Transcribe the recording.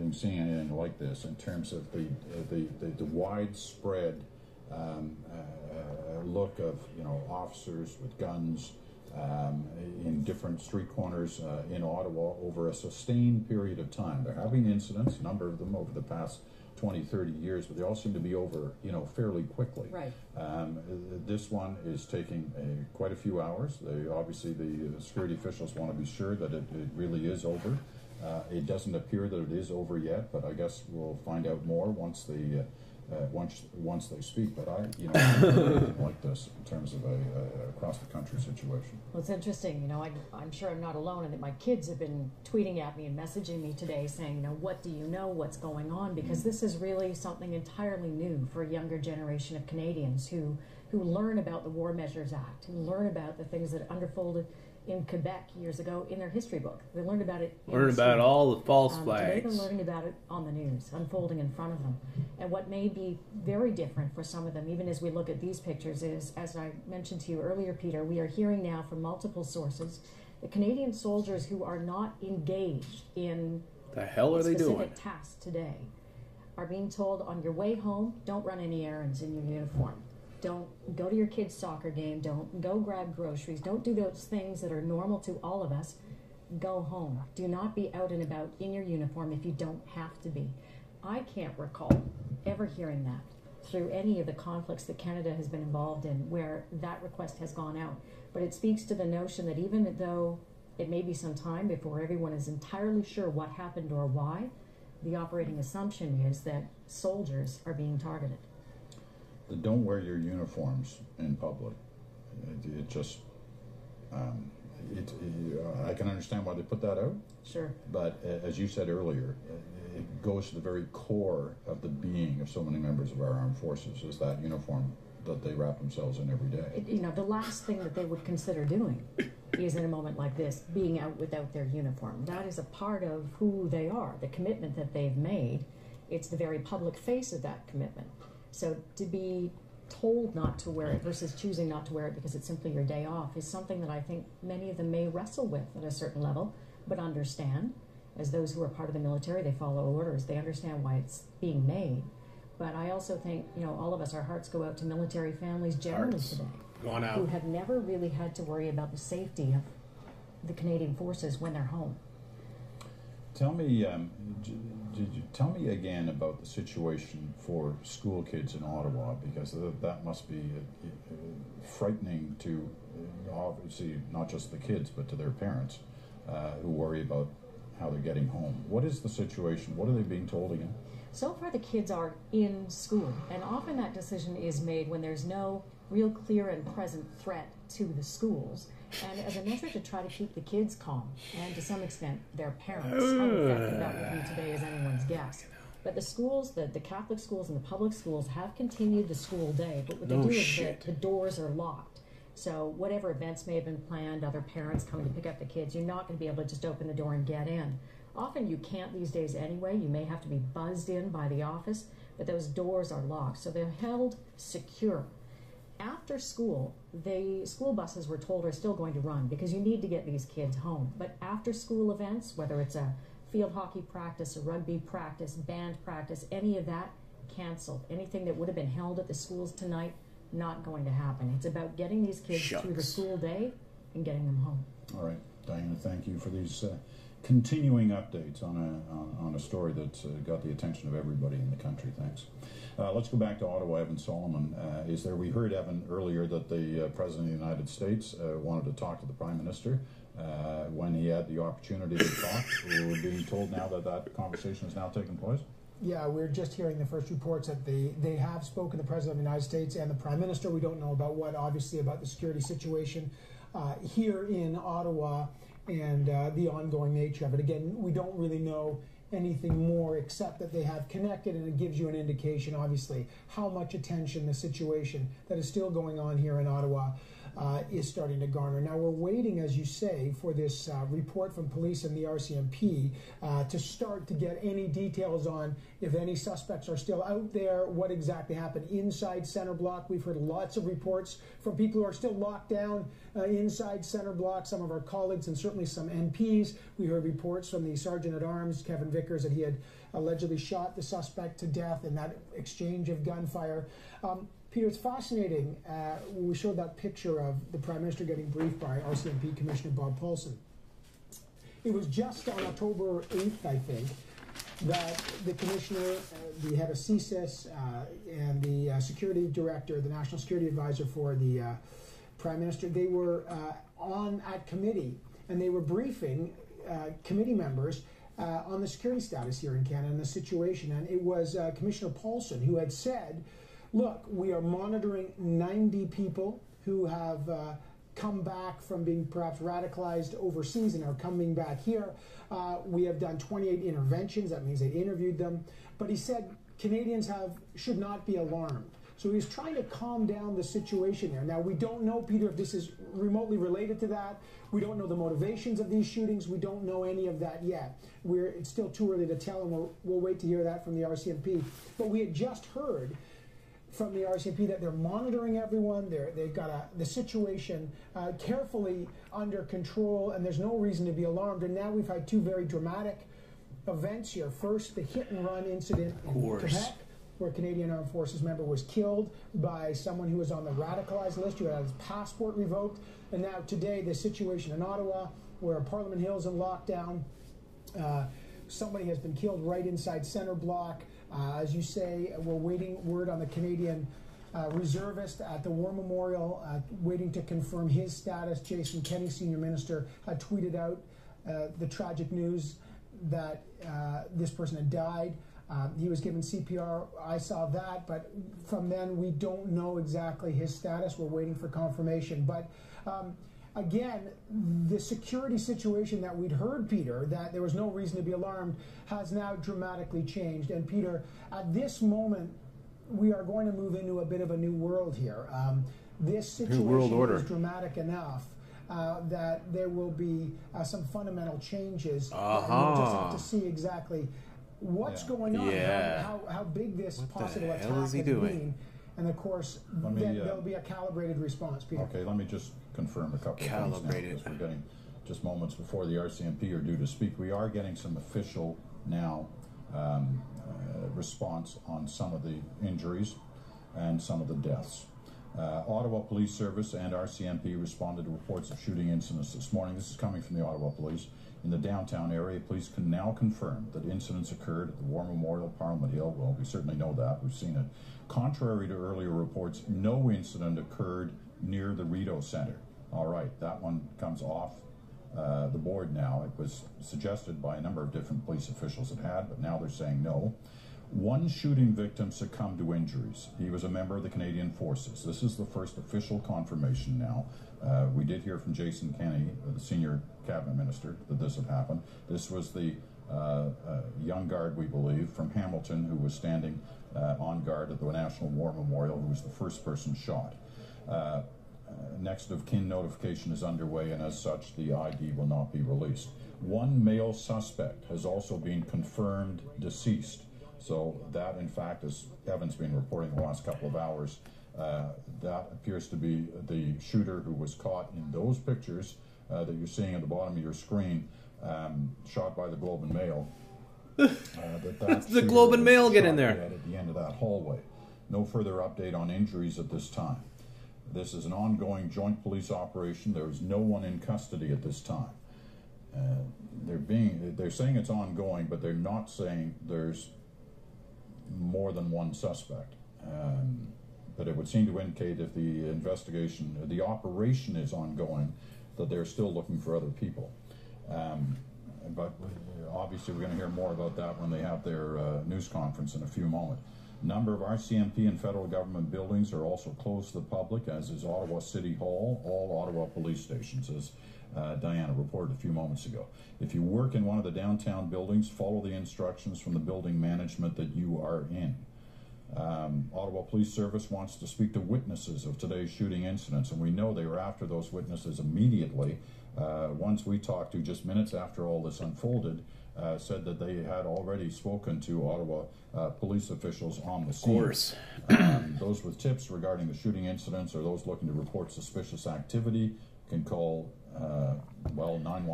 been seeing anything like this in terms of the widespread look of officers with guns in different street corners in Ottawa over a sustained period of time. There have been incidents, a number of them over the past 20, 30 years, but they all seem to be over, fairly quickly. Right. This one is taking quite a few hours. Obviously, the security officials want to be sure that it really is over. It doesn't appear that it is over yet, but I guess we'll find out more once they speak. But anything like this in terms of a across the country situation. Well, it's interesting. I'm sure I'm not alone, and that my kids have been tweeting at me and messaging me today saying, what do you know, what's going on? Because this is really something entirely new for a younger generation of Canadians who learn about the War Measures Act, who learn about the things that unfolded in Quebec years ago in their history book. They learned about it. Learn about all the false flags. Today they're learning about it on the news, unfolding in front of them. And what may be very different for some of them, even as we look at these pictures, is, as I mentioned to you earlier, Peter, we are hearing now from multiple sources that Canadian soldiers who are not engaged in the hell are they doing? Specific tasks today are being told, on your way home, don't run any errands in your uniform. Don't go to your kid's soccer game. Don't go grab groceries. Don't do those things that are normal to all of us. Go home. Do not be out and about in your uniform if you don't have to be. I can't recall ever hearing that through any of the conflicts that Canada has been involved in where that request has gone out. But it speaks to the notion that even though it may be some time before everyone is entirely sure what happened or why, the operating assumption is that soldiers are being targeted. Don't wear your uniforms in public. I can understand why they put that out. Sure. But as you said earlier, it goes to the very core of the being of so many members of our armed forces, is that uniform that they wrap themselves in every day. The last thing that they would consider doing is, in a moment like this, being out without their uniform. That is a part of who they are, the commitment that they've made. It's the very public face of that commitment. So to be told not to wear it versus choosing not to wear it because it's simply your day off is something that I think many of them may wrestle with at a certain level, but understand. As those who are part of the military, they follow orders. They understand why it's being made. But I also think, all of us, our hearts go out to military families generally today who have never really had to worry about the safety of the Canadian forces when they're home. Tell me, tell me again about the situation for school kids in Ottawa, because that must be frightening to, obviously, not just the kids, but to their parents who worry about how they're getting home. What is the situation? What are they being told again? So far, the kids are in school, and often that decision is made when there's no real clear and present threat to the schools. And as a measure to try to keep the kids calm, and to some extent their parents. How effective that will be today is anyone's guess. But the schools, the Catholic schools and the public schools have continued the school day, but what they do is that the doors are locked. So whatever events may have been planned, other parents coming to pick up the kids, you're not going to be able to just open the door and get in. Often you can't these days anyway. You may have to be buzzed in by the office, but those doors are locked, so they're held secure. After school, the school buses, we're told, are still going to run because you need to get these kids home. But after school events, whether it's a field hockey practice, a rugby practice, band practice, any of that, canceled. Anything that would have been held at the schools tonight, not going to happen. It's about getting these kids through the school day and getting them home. All right, Diana, thank you for these continuing updates on a story that's got the attention of everybody in the country. Thanks. Let's go back to Ottawa. Evan Solomon is there. We heard, Evan, earlier that the President of the United States wanted to talk to the Prime Minister when he had the opportunity to talk. We're being told now that that conversation is now taking place. Yeah, we're just hearing the first reports that they have spoken to the President of the United States and the Prime Minister. We don't know about what, obviously, about the security situation here in Ottawa and the ongoing nature of it. Again, we don't really know anything more except that they have connected, and it gives you an indication, obviously, how much attention the situation that is still going on here in Ottawa is starting to garner. Now we're waiting, as you say, for this report from police and the RCMP to start to get any details on if any suspects are still out there, what exactly happened inside Center Block. We've heard lots of reports from people who are still locked down inside Center Block, some of our colleagues and certainly some MPs. We heard reports from the Sergeant-at-Arms, Kevin Vickers, that he had allegedly shot the suspect to death in that exchange of gunfire. Peter, it's fascinating. We showed that picture of the Prime Minister getting briefed by RCMP Commissioner Bob Paulson. It was just on October 8th, I think, that the Commissioner, the head of CSIS, and the Security Director, the National Security Advisor for the Prime Minister, they were at committee, and they were briefing committee members on the security status here in Canada and the situation. And it was Commissioner Paulson who had said, look, we are monitoring 90 people who have come back from being perhaps radicalized overseas and are coming back here. We have done 28 interventions. That means they interviewed them. But he said Canadians should not be alarmed. So he was trying to calm down the situation there. Now, we don't know, Peter, if this is remotely related to that. We don't know the motivations of these shootings. We don't know any of that yet. It's still too early to tell, and we'll wait to hear that from the RCMP. But we had just heard from the RCMP that they're monitoring everyone. They've got the situation carefully under control, and there's no reason to be alarmed. And now we've had two very dramatic events here. First, the hit-and-run incident in Quebec, where a Canadian Armed Forces member was killed by someone who was on the radicalized list, who had his passport revoked. And now today, the situation in Ottawa, where Parliament Hill is in lockdown. Somebody has been killed right inside Center Block. As you say, we're waiting word on the Canadian reservist at the War Memorial, waiting to confirm his status. Jason Kenney, Senior Minister, had tweeted out the tragic news that this person had died. He was given CPR. I saw that, but from then we don't know exactly his status. We're waiting for confirmation. But again, the security situation that we'd heard, Peter, that there was no reason to be alarmed, has now dramatically changed. And Peter, at this moment, we are going to move into a bit of a new world here. This situation is dramatic enough that there will be some fundamental changes. And we'll just have to see exactly what's going on, how big this possible attack has been. And of course, then there'll be a calibrated response, Peter. Okay, let me just confirm a couple of things now, because we're getting just moments before the RCMP are due to speak. We are getting some official now response on some of the injuries and some of the deaths. Ottawa Police Service and RCMP responded to reports of shooting incidents this morning. This is coming from the Ottawa Police. In the downtown area, police can now confirm that incidents occurred at the War Memorial, Parliament Hill. Well, we certainly know that. We've seen it. Contrary to earlier reports, no incident occurred near the Rideau Centre. All right, that one comes off the board now. It was suggested by a number of different police officials it had, but now they're saying no. One shooting victim succumbed to injuries. He was a member of the Canadian Forces. This is the first official confirmation now. We did hear from Jason Kenney, the senior cabinet minister, that this had happened. This was the young guard, we believe, from Hamilton, who was standing on guard at the National War Memorial, who was the first person shot. Next of kin notification is underway, and as such, the ID will not be released. One male suspect has also been confirmed deceased. So that, in fact, as Evan's been reporting the last couple of hours, that appears to be the shooter who was caught in those pictures that you're seeing at the bottom of your screen, shot by the Globe and Mail. That's the Globe and Mail get in there. At the end of that hallway. No further update on injuries at this time. This is an ongoing joint police operation. There is no one in custody at this time. They're saying it's ongoing, but they're not saying there's more than one suspect. But it would seem to indicate if the investigation, the operation is ongoing, that they're still looking for other people. But obviously we're going to hear more about that when they have their news conference in a few moments. A number of RCMP and federal government buildings are also closed to the public, as is Ottawa City Hall, all Ottawa police stations, as Diana reported a few moments ago. If you work in one of the downtown buildings, follow the instructions from the building management that you are in. Ottawa Police Service wants to speak to witnesses of today's shooting incidents, and we know they were after those witnesses immediately. Ones we talked to just minutes after all this unfolded said that they had already spoken to Ottawa police officials on the scene. Of course. Those with tips regarding the shooting incidents or those looking to report suspicious activity can call, 911.